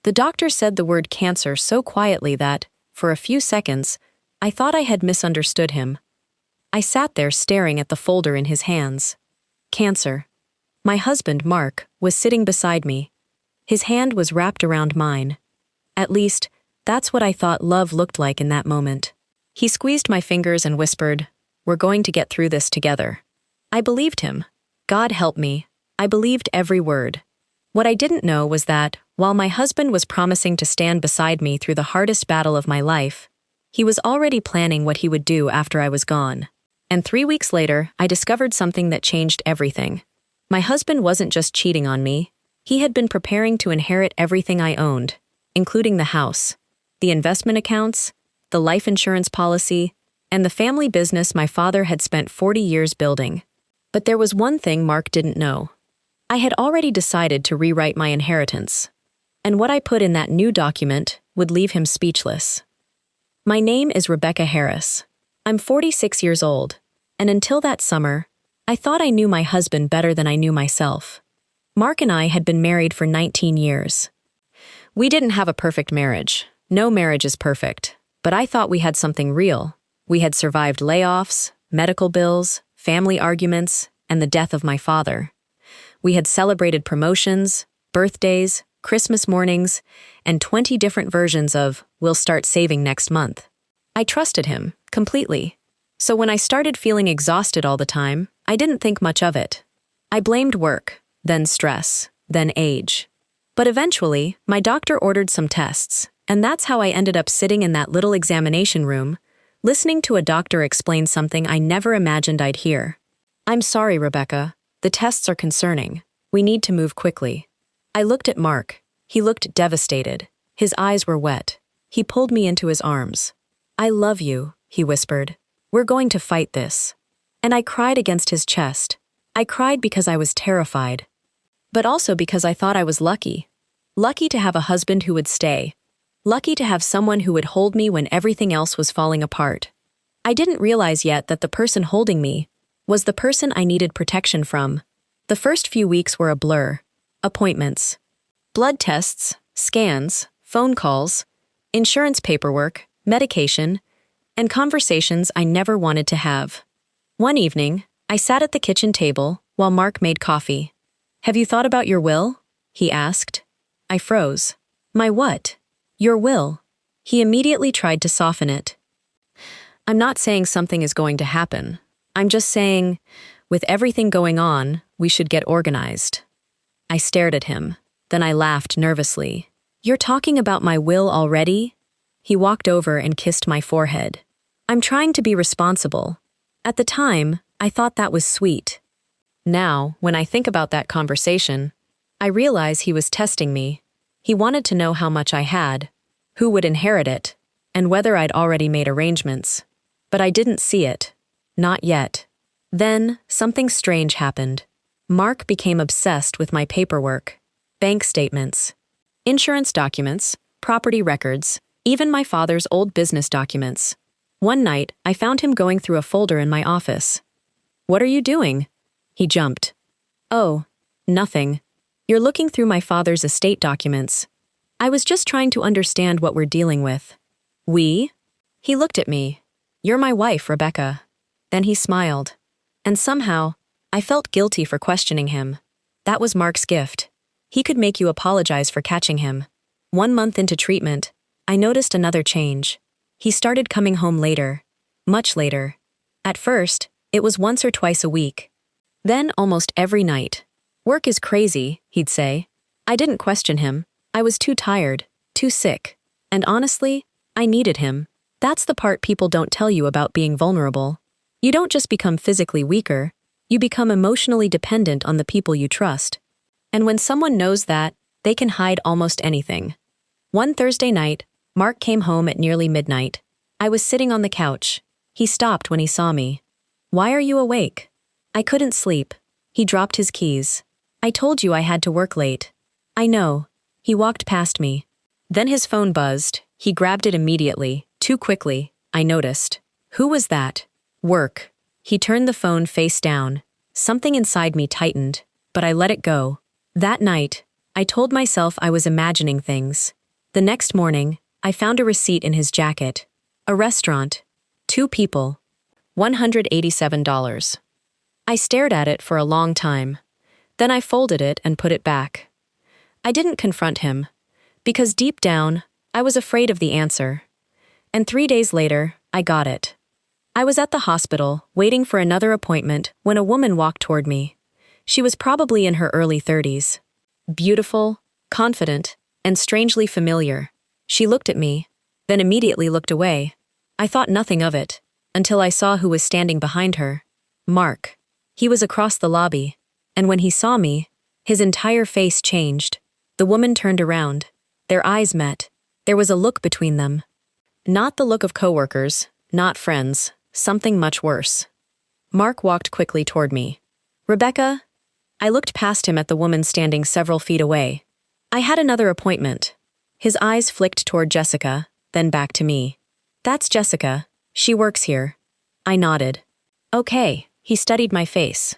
The doctor said the word cancer so quietly that, for a few seconds, I thought I had misunderstood him. I sat there staring at the folder in his hands. Cancer. My husband, Mark, was sitting beside me. His hand was wrapped around mine. At least, that's what I thought love looked like in that moment. He squeezed my fingers and whispered, "We're going to get through this together." I believed him. God help me. I believed every word. What I didn't know was that, while my husband was promising to stand beside me through the hardest battle of my life, he was already planning what he would do after I was gone. And 3 weeks later, I discovered something that changed everything. My husband wasn't just cheating on me. He had been preparing to inherit everything I owned, including the house, the investment accounts, the life insurance policy, and the family business my father had spent 40 years building. But there was one thing Mark didn't know. I had already decided to rewrite my inheritance, and what I put in that new document would leave him speechless. My name is Rebecca Harris. I'm 46 years old, and until that summer, I thought I knew my husband better than I knew myself. Mark and I had been married for 19 years. We didn't have a perfect marriage. No marriage is perfect, but I thought we had something real. We had survived layoffs, medical bills, family arguments, and the death of my father. We had celebrated promotions, birthdays, Christmas mornings, and 20 different versions of, "We'll start saving next month." I trusted him, completely. So when I started feeling exhausted all the time, I didn't think much of it. I blamed work, then stress, then age. But eventually, my doctor ordered some tests, and that's how I ended up sitting in that little examination room, listening to a doctor explain something I never imagined I'd hear. "I'm sorry, Rebecca. The tests are concerning. We need to move quickly." I looked at Mark. He looked devastated. His eyes were wet. He pulled me into his arms. "I love you," he whispered. "We're going to fight this." And I cried against his chest. I cried because I was terrified, but also because I thought I was lucky. Lucky to have a husband who would stay. Lucky to have someone who would hold me when everything else was falling apart. I didn't realize yet that the person holding me was the person I needed protection from. The first few weeks were a blur. Appointments, blood tests, scans, phone calls, insurance paperwork, medication, and conversations I never wanted to have. One evening, I sat at the kitchen table while Mark made coffee. "Have you thought about your will?" he asked. I froze. "My what?" "Your will." He immediately tried to soften it. "I'm not saying something is going to happen. I'm just saying, with everything going on, we should get organized." I stared at him. Then I laughed nervously. "You're talking about my will already?" He walked over and kissed my forehead. "I'm trying to be responsible." At the time, I thought that was sweet. Now, when I think about that conversation, I realize he was testing me. He wanted to know how much I had, who would inherit it, and whether I'd already made arrangements. But I didn't see it. Not yet. Then, something strange happened. Mark became obsessed with my paperwork. Bank statements, insurance documents, property records, even my father's old business documents. One night, I found him going through a folder in my office. "What are you doing?" He jumped. "Oh, nothing. You're looking through my father's estate documents. I was just trying to understand what we're dealing with." "We?" He looked at me. "You're my wife, Rebecca." Then he smiled. And somehow, I felt guilty for questioning him. That was Mark's gift. He could make you apologize for catching him. 1 month into treatment, I noticed another change. He started coming home later. Much later. At first, it was once or twice a week. Then almost every night. "Work is crazy," he'd say. I didn't question him. I was too tired, too sick. And honestly, I needed him. That's the part people don't tell you about being vulnerable. You don't just become physically weaker, you become emotionally dependent on the people you trust. And when someone knows that, they can hide almost anything. One Thursday night, Mark came home at nearly midnight. I was sitting on the couch. He stopped when he saw me. "Why are you awake?" I couldn't sleep. He dropped his keys. "I told you I had to work late." "I know." He walked past me. Then his phone buzzed. He grabbed it immediately, too quickly, I noticed. Who was that? Work. He turned the phone face down. Something inside me tightened, but I let it go. That night, I told myself I was imagining things. The next morning, I found a receipt in his jacket. A restaurant. 2 people. $187. I stared at it for a long time. Then I folded it and put it back. I didn't confront him, because deep down, I was afraid of the answer. And 3 days later, I got it. I was at the hospital, waiting for another appointment, when a woman walked toward me. She was probably in her early 30s. Beautiful, confident, and strangely familiar. She looked at me, then immediately looked away. I thought nothing of it, until I saw who was standing behind her. Mark. He was across the lobby, and when he saw me, his entire face changed. The woman turned around. Their eyes met. There was a look between them. Not the look of coworkers, not friends, something much worse. Mark walked quickly toward me. Rebecca? I looked past him at the woman standing several feet away. I had another appointment. His eyes flicked toward Jessica, then back to me. That's Jessica. She works here. I nodded. Okay, he studied my face.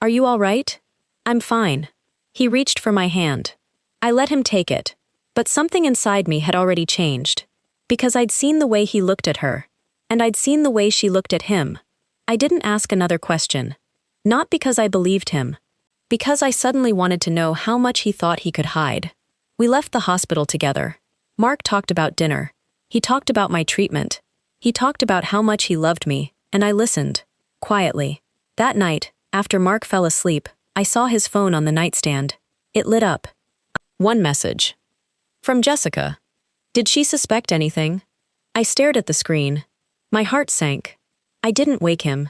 Are you all right? I'm fine. He reached for my hand. I let him take it, but something inside me had already changed. Because I'd seen the way he looked at her, and I'd seen the way she looked at him. I didn't ask another question. Not because I believed him. Because I suddenly wanted to know how much he thought he could hide. We left the hospital together. Mark talked about dinner. He talked about my treatment. He talked about how much he loved me, and I listened. Quietly. That night, after Mark fell asleep, I saw his phone on the nightstand. It lit up. One message. From Jessica. Did she suspect anything? I stared at the screen. My heart sank. I didn't wake him.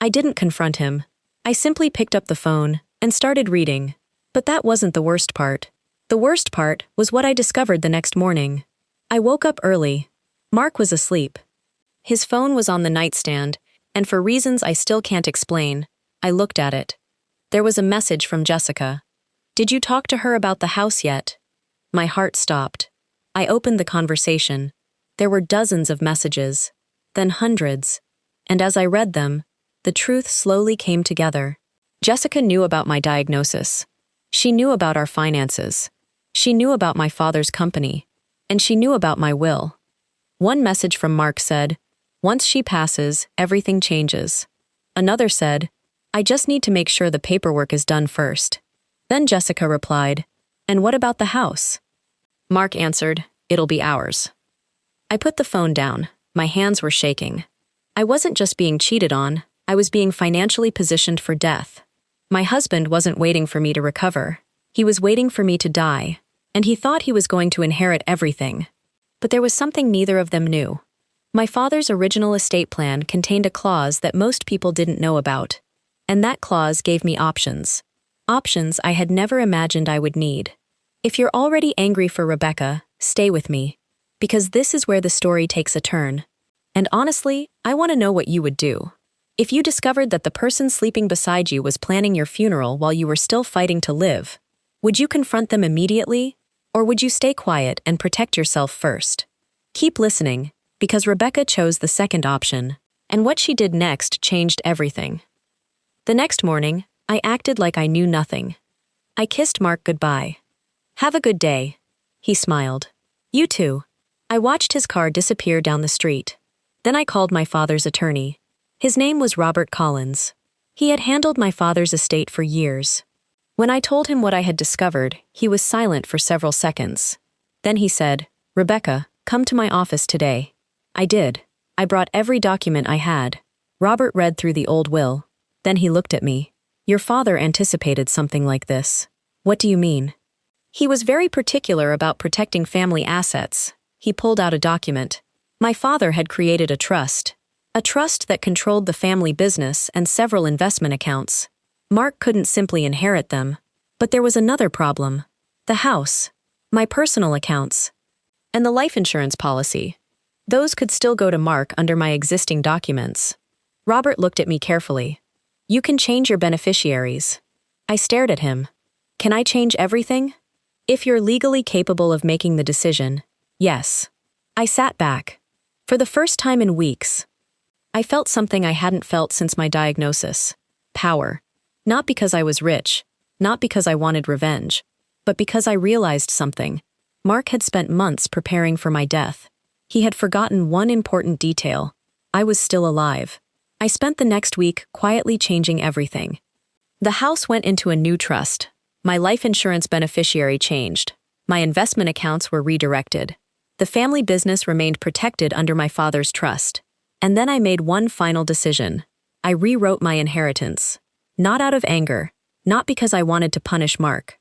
I didn't confront him. I simply picked up the phone and started reading. But that wasn't the worst part. The worst part was what I discovered the next morning. I woke up early. Mark was asleep. His phone was on the nightstand, and for reasons I still can't explain, I looked at it. There was a message from Jessica. Did you talk to her about the house yet? My heart stopped. I opened the conversation. There were dozens of messages, then hundreds. And as I read them, the truth slowly came together. Jessica knew about my diagnosis. She knew about our finances. She knew about my father's company. And she knew about my will. One message from Mark said, "Once she passes, everything changes." Another said, "I just need to make sure the paperwork is done first." Then Jessica replied, "And what about the house?" Mark answered, "It'll be ours." I put the phone down. My hands were shaking. I wasn't just being cheated on, I was being financially positioned for death. My husband wasn't waiting for me to recover. He was waiting for me to die, and he thought he was going to inherit everything. But there was something neither of them knew. My father's original estate plan contained a clause that most people didn't know about, and that clause gave me options. Options I had never imagined I would need. If you're already angry for Rebecca, stay with me, because this is where the story takes a turn. And honestly, I want to know what you would do. If you discovered that the person sleeping beside you was planning your funeral while you were still fighting to live, would you confront them immediately, or would you stay quiet and protect yourself first? Keep listening, because Rebecca chose the second option, and what she did next changed everything. The next morning, I acted like I knew nothing. I kissed Mark goodbye. "Have a good day." He smiled. "You too." I watched his car disappear down the street. Then I called my father's attorney. His name was Robert Collins. He had handled my father's estate for years. When I told him what I had discovered, he was silent for several seconds. Then he said, "Rebecca, come to my office today." I did. I brought every document I had. Robert read through the old will. Then he looked at me. "Your father anticipated something like this." "What do you mean?" "He was very particular about protecting family assets." He pulled out a document. My father had created a trust that controlled the family business and several investment accounts. Mark couldn't simply inherit them. But there was another problem. The house, my personal accounts, and the life insurance policy. Those could still go to Mark under my existing documents. Robert looked at me carefully. "You can change your beneficiaries." I stared at him. "Can I change everything?" "If you're legally capable of making the decision, yes." I sat back. For the first time in weeks, I felt something I hadn't felt since my diagnosis. Power. Not because I was rich, not because I wanted revenge, but because I realized something. Mark had spent months preparing for my death. He had forgotten one important detail. I was still alive. I spent the next week quietly changing everything. The house went into a new trust. My life insurance beneficiary changed. My investment accounts were redirected. The family business remained protected under my father's trust. And then I made one final decision. I rewrote my inheritance. Not out of anger, not because I wanted to punish Mark,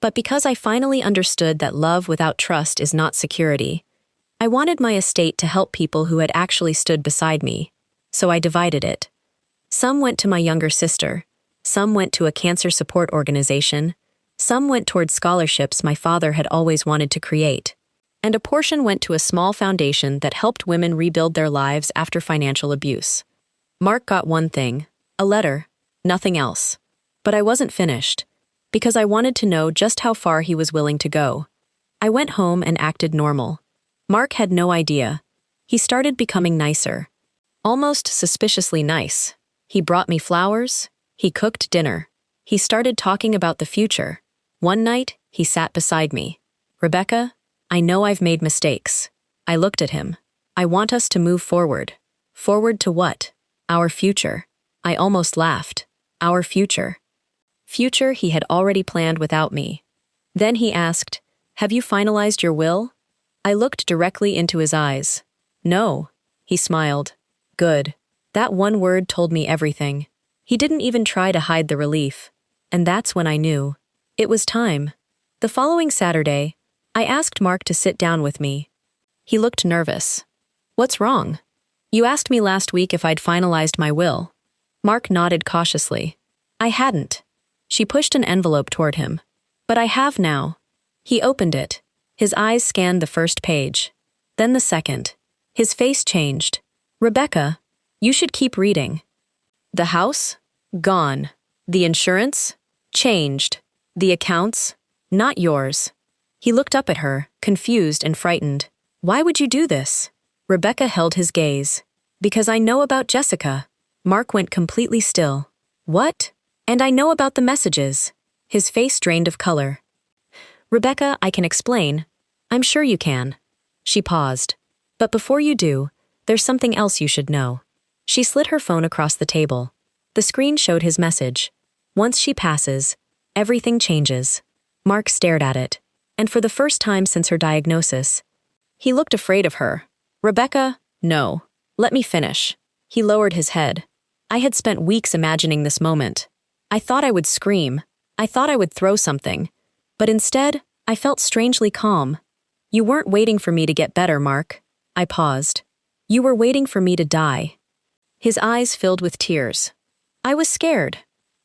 but because I finally understood that love without trust is not security. I wanted my estate to help people who had actually stood beside me, so I divided it. Some went to my younger sister, some went to a cancer support organization, some went toward scholarships my father had always wanted to create, and a portion went to a small foundation that helped women rebuild their lives after financial abuse. Mark got one thing, a letter, nothing else. But I wasn't finished, because I wanted to know just how far he was willing to go. I went home and acted normal. Mark had no idea. He started becoming nicer. Almost suspiciously nice. He brought me flowers. He cooked dinner. He started talking about the future. One night, he sat beside me. "Rebecca, I know I've made mistakes." I looked at him. "I want us to move forward." Forward to what? Our future. I almost laughed. Our future. Future he had already planned without me. Then he asked, "Have you finalized your will?" I looked directly into his eyes. "No." He smiled. "Good." That one word told me everything. He didn't even try to hide the relief. And that's when I knew. It was time. The following Saturday, I asked Mark to sit down with me. He looked nervous. "What's wrong?" "You asked me last week if I'd finalized my will." Mark nodded cautiously. "I hadn't." She pushed an envelope toward him. "But I have now." He opened it. His eyes scanned the first page. Then the second. His face changed. "Rebecca, you should keep reading." The house? Gone. The insurance? Changed. The accounts? Not yours. He looked up at her, confused and frightened. "Why would you do this?" Rebecca held his gaze. "Because I know about Jessica." Mark went completely still. "What?" "And I know about the messages." His face drained of color. "Rebecca, I can explain." "I'm sure you can." She paused. "But before you do, there's something else you should know." She slid her phone across the table. The screen showed his message. "Once she passes, everything changes." Mark stared at it. And for the first time since her diagnosis, he looked afraid of her. "Rebecca, no. Let me finish." He lowered his head. I had spent weeks imagining this moment. I thought I would scream. I thought I would throw something. But instead, I felt strangely calm. "You weren't waiting for me to get better, Mark." I paused. "You were waiting for me to die." His eyes filled with tears. "I was scared.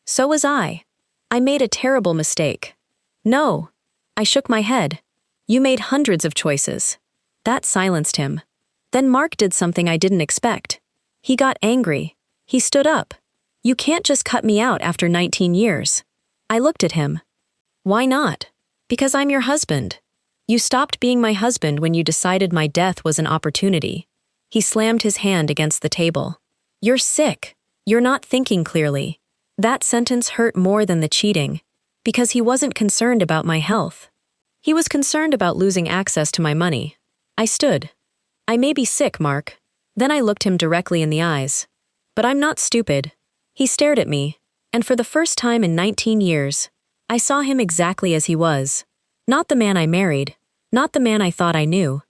So was I. I made a terrible mistake." "No." I shook my head. "You made hundreds of choices." That silenced him. Then Mark did something I didn't expect. He got angry. He stood up. "You can't just cut me out after 19 years. I looked at him. "Why not?" "Because I'm your husband. You stopped being my husband when you decided my death was an opportunity." He slammed his hand against the table. "You're sick. You're not thinking clearly." That sentence hurt more than the cheating, because he wasn't concerned about my health. He was concerned about losing access to my money. I stood. "I may be sick, Mark." Then I looked him directly in the eyes. "But I'm not stupid." He stared at me, and for the first time in 19 years, I saw him exactly as he was. Not the man I married, not the man I thought I knew.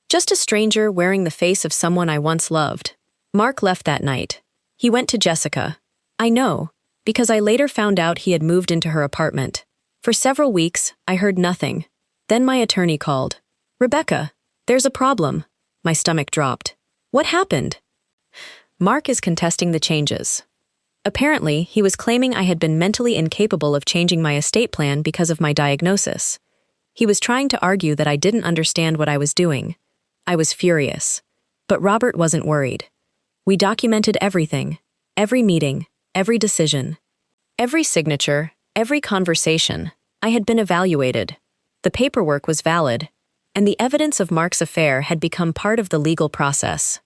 Just a stranger wearing the face of someone I once loved. Mark left that night. He went to Jessica. I know, because I later found out he had moved into her apartment. For several weeks, I heard nothing. Then my attorney called. "Rebecca, there's a problem." My stomach dropped. "What happened?" Mark is contesting the changes. Apparently, he was claiming I had been mentally incapable of changing my estate plan because of my diagnosis. He was trying to argue that I didn't understand what I was doing. I was furious. But Robert wasn't worried. We documented everything, every meeting, every decision, every signature, every conversation. I had been evaluated. The paperwork was valid, and the evidence of Mark's affair had become part of the legal process.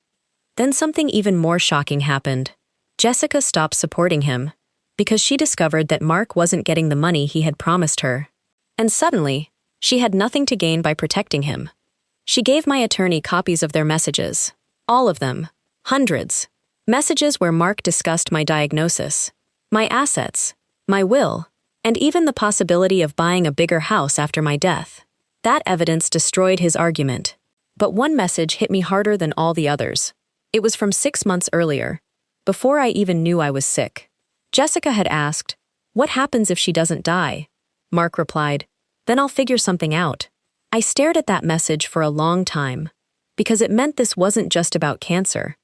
Then something even more shocking happened. Jessica stopped supporting him because she discovered that Mark wasn't getting the money he had promised her. And suddenly, she had nothing to gain by protecting him. She gave my attorney copies of their messages. All of them. Hundreds. Messages where Mark discussed my diagnosis, my assets, my will, and even the possibility of buying a bigger house after my death. That evidence destroyed his argument. But one message hit me harder than all the others. It was from 6 months earlier, before I even knew I was sick. Jessica had asked, "What happens if she doesn't die?" Mark replied, "Then I'll figure something out." I stared at that message for a long time, because it meant this wasn't just about cancer.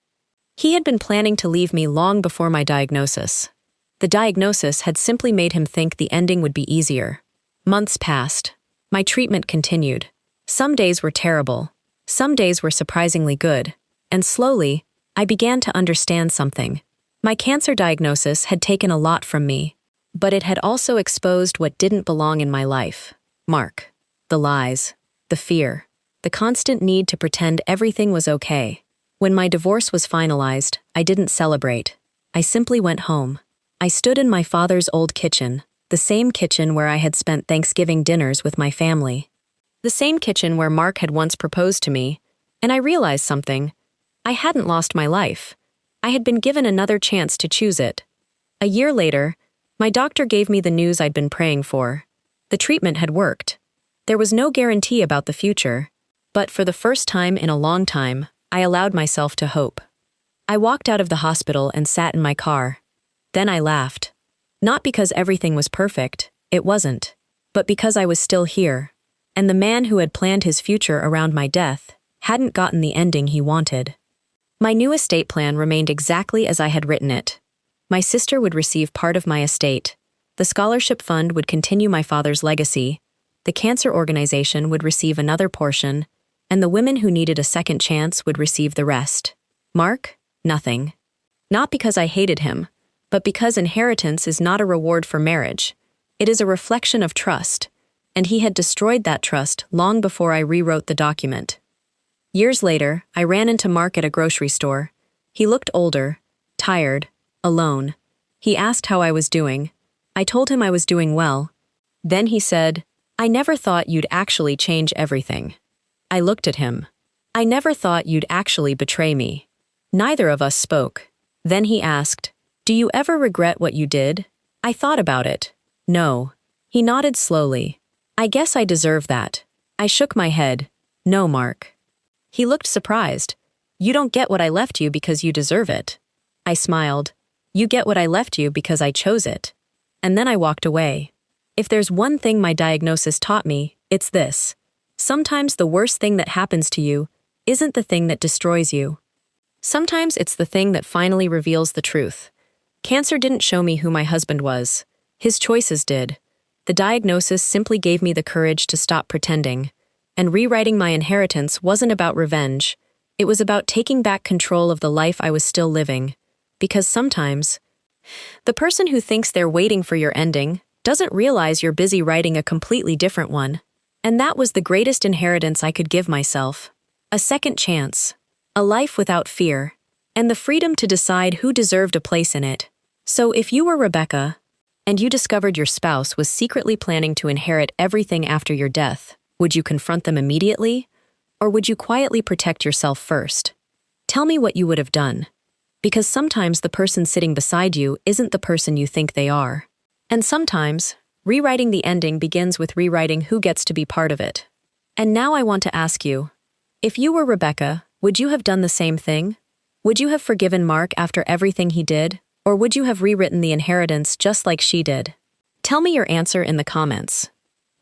He had been planning to leave me long before my diagnosis. The diagnosis had simply made him think the ending would be easier. Months passed. My treatment continued. Some days were terrible. Some days were surprisingly good. And slowly, I began to understand something. My cancer diagnosis had taken a lot from me, but it had also exposed what didn't belong in my life. Mark. The lies. The fear. The constant need to pretend everything was okay. When my divorce was finalized, I didn't celebrate. I simply went home. I stood in my father's old kitchen, the same kitchen where I had spent Thanksgiving dinners with my family. The same kitchen where Mark had once proposed to me, and I realized something. I hadn't lost my life. I had been given another chance to choose it. A year later, my doctor gave me the news I'd been praying for. The treatment had worked. There was no guarantee about the future, but for the first time in a long time, I allowed myself to hope. I walked out of the hospital and sat in my car. Then I laughed. Not because everything was perfect, it wasn't, but because I was still here, and the man who had planned his future around my death hadn't gotten the ending he wanted. My new estate plan remained exactly as I had written it. My sister would receive part of my estate. The scholarship fund would continue my father's legacy. The cancer organization would receive another portion, and the women who needed a second chance would receive the rest. Mark? Nothing. Not because I hated him, but because inheritance is not a reward for marriage. It is a reflection of trust, and he had destroyed that trust long before I rewrote the document. Years later, I ran into Mark at a grocery store. He looked older, tired, alone. He asked how I was doing. I told him I was doing well. Then he said, "I never thought you'd actually change everything." I looked at him. "I never thought you'd actually betray me." Neither of us spoke. Then he asked, "Do you ever regret what you did?" I thought about it. No. He nodded slowly. "I guess I deserve that." I shook my head. "No, Mark." He looked surprised. "You don't get what I left you because you deserve it." I smiled. "You get what I left you because I chose it." And then I walked away. If there's one thing my diagnosis taught me, it's this. Sometimes the worst thing that happens to you isn't the thing that destroys you. Sometimes it's the thing that finally reveals the truth. Cancer didn't show me who my husband was. His choices did. The diagnosis simply gave me the courage to stop pretending. And rewriting my inheritance wasn't about revenge. It was about taking back control of the life I was still living. Because sometimes, the person who thinks they're waiting for your ending doesn't realize you're busy writing a completely different one. And that was the greatest inheritance I could give myself. A second chance. A life without fear. And the freedom to decide who deserved a place in it. So if you were Rebecca, and you discovered your spouse was secretly planning to inherit everything after your death, would you confront them immediately? Or would you quietly protect yourself first? Tell me what you would have done. Because sometimes the person sitting beside you isn't the person you think they are. And sometimes, rewriting the ending begins with rewriting who gets to be part of it. And now I want to ask you, if you were Rebecca, would you have done the same thing? Would you have forgiven Mark after everything he did? Or would you have rewritten the inheritance just like she did? Tell me your answer in the comments.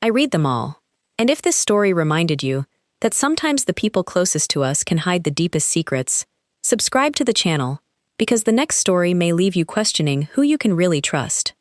I read them all. And if this story reminded you that sometimes the people closest to us can hide the deepest secrets, subscribe to the channel, because the next story may leave you questioning who you can really trust.